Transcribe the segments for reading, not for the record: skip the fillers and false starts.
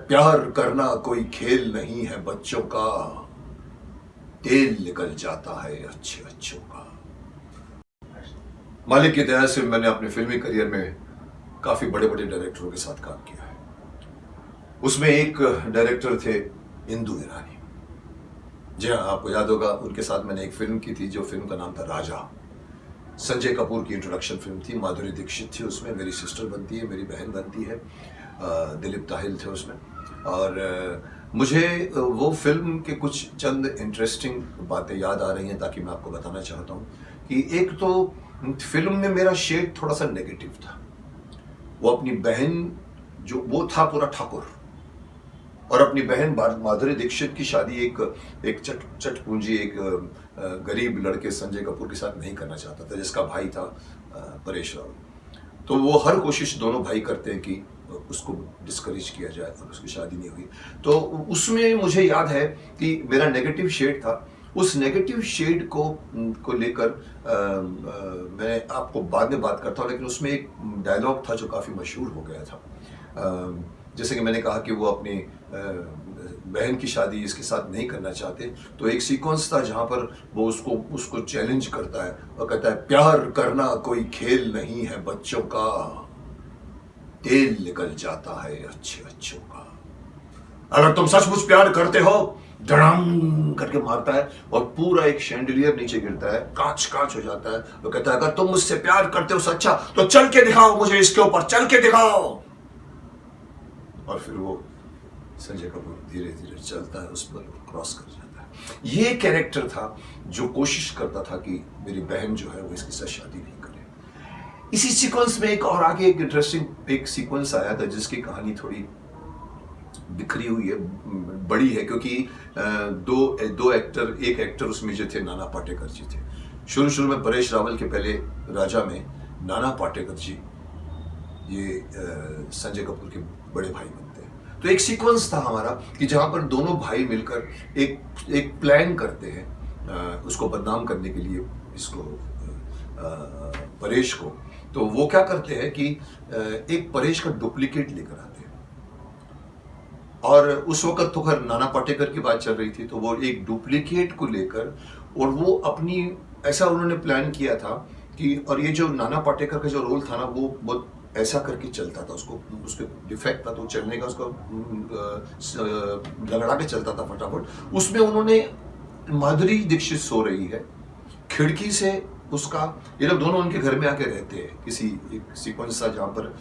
प्यार करना कोई खेल नहीं है बच्चों का, तेल निकल जाता है अच्छे अच्छों का। मालिक की दया से मैंने अपने फिल्मी करियर में काफी बड़े बड़े डायरेक्टरों के साथ काम किया है। उसमें एक डायरेक्टर थे इंदु ईरानी। जी हाँ, आपको याद होगा, उनके साथ मैंने एक फिल्म की थी जो फिल्म का नाम था राजा। संजय कपूर की इंट्रोडक्शन फिल्म थी, माधुरी दीक्षित थी उसमें, मेरी सिस्टर बनती है, मेरी बहन बनती है, दिलीप ताहिल थे उसमें। और मुझे वो फिल्म के कुछ चंद इंटरेस्टिंग बातें याद आ रही हैं ताकि मैं आपको बताना चाहता हूँ कि एक तो फिल्म में मेरा शेड थोड़ा सा नेगेटिव था। वो अपनी बहन, जो वो था पूरा ठाकुर, और अपनी बहन माधुरी दीक्षित की शादी एक चटपूंजी एक गरीब लड़के संजय कपूर के साथ नहीं करना चाहता था, जिसका भाई था परेश रावल। तो वो हर कोशिश दोनों भाई करते हैं कि उसको डिस्करेज किया जाए और उसकी शादी नहीं हुई। तो उसमें मुझे याद है कि मेरा नेगेटिव शेड था। उस नेगेटिव शेड को लेकर मैं आपको बाद में बात करता हूँ, लेकिन उसमें एक डायलॉग था जो काफ़ी मशहूर हो गया था। जैसे कि मैंने कहा कि वो अपनी बहन की शादी इसके साथ नहीं करना चाहते, तो एक सीक्वेंस था जहाँ पर वो उसको चैलेंज करता है और कहता है, प्यार करना कोई खेल नहीं है बच्चों का, तेल निकल जाता है अच्छे अच्छों का। अगर तुम सचमुच प्यार करते हो, धड़ाम करके मारता है और पूरा एक शैंडलियर नीचे गिरता है, कांच कांच हो जाता है। वो कहता है, अगर तुम मुझसे प्यार करते हो सच्चा तो चल के दिखाओ, मुझे इसके ऊपर चल के दिखाओ। और फिर वो संजय कपूर धीरे धीरे चलता है, उस पर क्रॉस कर जाता है। ये कैरेक्टर था जो कोशिश करता था कि मेरी बहन जो है वो इसके साथ शादी नहीं करे। इसी सीक्वेंस में एक और आगे एक इंटरेस्टिंग एक सीक्वेंस आया था जिसकी कहानी थोड़ी बिखरी हुई है, बड़ी है, क्योंकि दो एक्टर, एक एक्टर उसमें जो थे नाना पाटेकर जी थे। शुरू में परेश रावल के पहले राजा में नाना पाटेकर जी ये संजय कपूर के बड़े भाई बनते हैं। तो एक सीक्वेंस था हमारा कि जहाँ पर दोनों भाई मिलकर एक प्लान करते हैं उसको बदनाम करने के लिए, इसको परेश को। तो वो क्या करते हैं कि एक परेश का डुप्लीकेट लेकर आते हैं, और उस वक्त तो खैर नाना पाटेकर की बात चल रही थी, तो वो एक डुप्लीकेट को लेकर, और वो अपनी ऐसा उन्होंने प्लान किया था कि, और ये जो नाना पाटेकर का जो रोल था ना, वो बहुत ऐसा करके चलता था, उसके डिफेक्ट था तो चलने का, उसको लगड़ा के चलता था फटाफट। उसमें उन्होंने, माधुरी दीक्षित सो रही है खिड़की से, उसका, ये लोग दोनों उनके घर में आके रहते हैं। किसी एक सीक्वेंस था जहाँ पर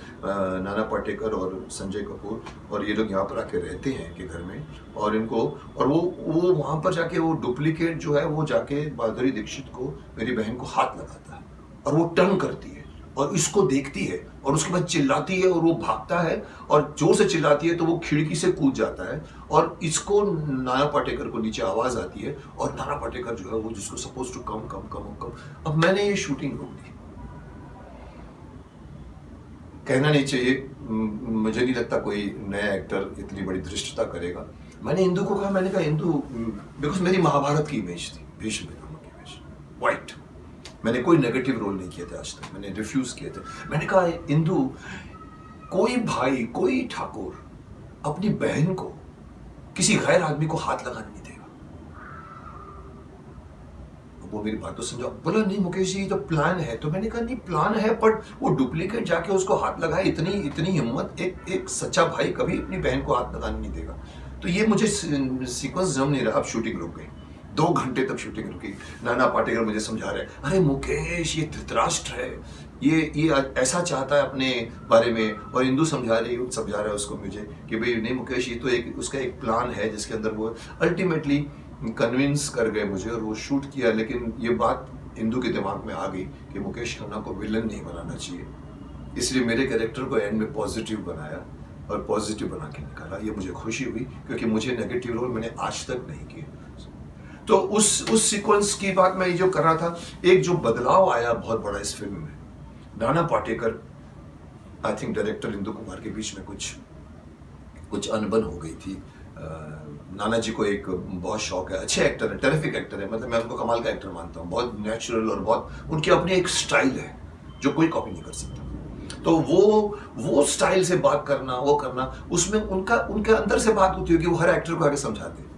नाना पाटेकर और संजय कपूर और ये लोग यहाँ पर आके रहते हैं के घर में, और इनको, और वो वहाँ पर जाके वो डुप्लीकेट जो है वो जाके माधुरी दीक्षित को, मेरी बहन को हाथ लगाता है, और वो टर्न करती है और इसको देखती है, और उसके बाद चिल्लाती है, और वो भागता है और जोर से चिल्लाती है तो वो खिड़की से कूद जाता है, और इसको नाना पाटेकर को नीचे आवाज आती है, और नाना पाटेकर जो है वो जिसको सपोज टू कम कम कम कम। अब मैंने ये शूटिंग रोक दी। कहना नहीं चाहिए, मुझे नहीं लगता कोई नया एक्टर इतनी बड़ी धृष्टता करेगा। मैंने इंदु को कहा, मैंने कहा इंदु, बिकॉज मेरी महाभारत की इमेज थी, भीष्म पितामह की इमेज, व्हाइट, मैंने कोई नेगेटिव रोल नहीं किए थे आज तक, मैंने रिफ्यूज किए थे। मैंने कहा, इंदु, कोई भाई, कोई ठाकुर अपनी बहन को किसी गैर आदमी को हाथ लगाने नहीं देगा। वो मेरी बात तो समझा। बोला, नहीं मुकेश जी, तो प्लान है। तो मैंने कहा, नहीं प्लान है, बट वो डुप्लीकेट जाके उसको हाथ लगाए, इतनी हिम्मत एक सच्चा भाई कभी अपनी बहन को हाथ लगाने नहीं देगा। तो ये मुझे सीक्वेंस जम नहीं रहा। अब शूटिंग रुक गई, 2 घंटे तक शूटिंग रुकी। नाना पाटेकर मुझे समझा रहे, अरे मुकेश, ये धृतराष्ट्र है, ये ऐसा चाहता है अपने बारे में, और इंदु समझा रहा है उसको मुझे कि भाई नहीं मुकेश, ये तो उसका एक प्लान है जिसके अंदर वो अल्टीमेटली कन्विंस कर गए मुझे, और वो शूट किया। लेकिन ये बात इंदु के दिमाग में आ गई कि मुकेश खन्ना को विलन नहीं बनाना चाहिए, इसलिए मेरे कैरेक्टर को एंड में पॉजिटिव बनाया और पॉजिटिव बना के निकाला। ये मुझे खुशी हुई, क्योंकि मुझे नेगेटिव रोल मैंने आज तक नहीं किए। तो उस सीक्वेंस की बात मैं ये जो कर रहा था, एक जो बदलाव आया बहुत बड़ा इस फिल्म में, Nana Patekar, I think director Indu Kumar के बीच में कुछ अनबन हो गई थी। नाना जी को एक बहुत शौक है, अच्छे एक्टर है, टेरिफिक एक्टर है, मतलब मैं उनको कमाल का एक्टर मानता हूँ, बहुत नेचुरल, और बहुत उनकी अपनी एक स्टाइल है जो कोई कॉपी नहीं कर सकता। तो वो स्टाइल से बात करना, वो करना, उसमें उनका उनके अंदर से बात होती है कि वो हर एक्टर को आगे समझाते हैं।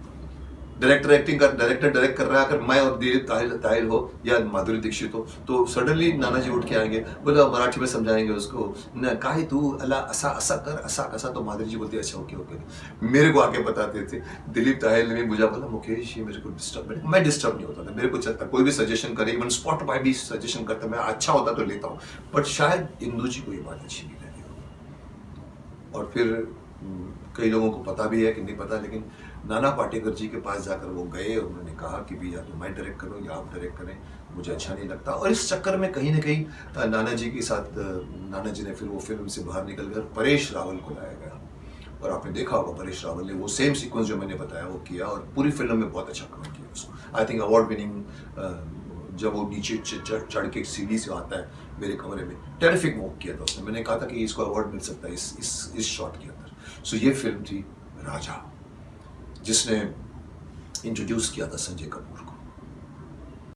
डायरेक्टर डायरेक्ट कर रहा है, अगर मैं और दिलीप ताहिल हो या माधुरी दीक्षित हो, तो सडनली नाना जी उठ के आएंगे, बोला मराठी में समझाएंगे उसको, न काय तू अला असा असा कर, असा कसा, तो माधुरी जी बोलती है अच्छा ओके ओके। मेरे को आके बताते थे। दिलीप ताहिल ने भी मुझे बोला मुकेश ये मेरे को डिस्टर्ब, मैं डिस्टर्ब नहीं होता था, मेरे को चलता, कोई भी सजेशन करे, इवन स्पॉट बाय भी सजेशन करता, मैं अच्छा होता तो लेता हूँ, बट शायद इंदू जी को ये बात अच्छी नहीं लगी होगी। और फिर कई लोगों को पता भी है कि नहीं पता, लेकिन नाना पाटेकर जी के पास जाकर वो गए और उन्होंने कहा कि भी या तो मैं डायरेक्ट करूँ या आप डायरेक्ट करें, मुझे अच्छा नहीं लगता। और इस चक्कर में कहीं ना कहीं नाना जी के साथ नाना जी ने फिर वो फिल्म से बाहर निकल कर परेश रावल को लाया गया, और आपने देखा होगा परेश रावल ने वो सेम सीक्वेंस जो मैंने बताया वो किया, और पूरी फिल्म में बहुत अच्छा काम किया उसको। आई थिंक अवार्ड विनिंग, जब वो नीचे चढ़ के सीढ़ी से आता है मेरे कमरे में, टेरिफिक मूव किया था उसने। मैंने कहा था कि इसको अवार्ड मिल सकता है इस शॉट के अंदर। सो ये फिल्म थी राजा, जिसने इंट्रोड्यूस किया था संजय कपूर को।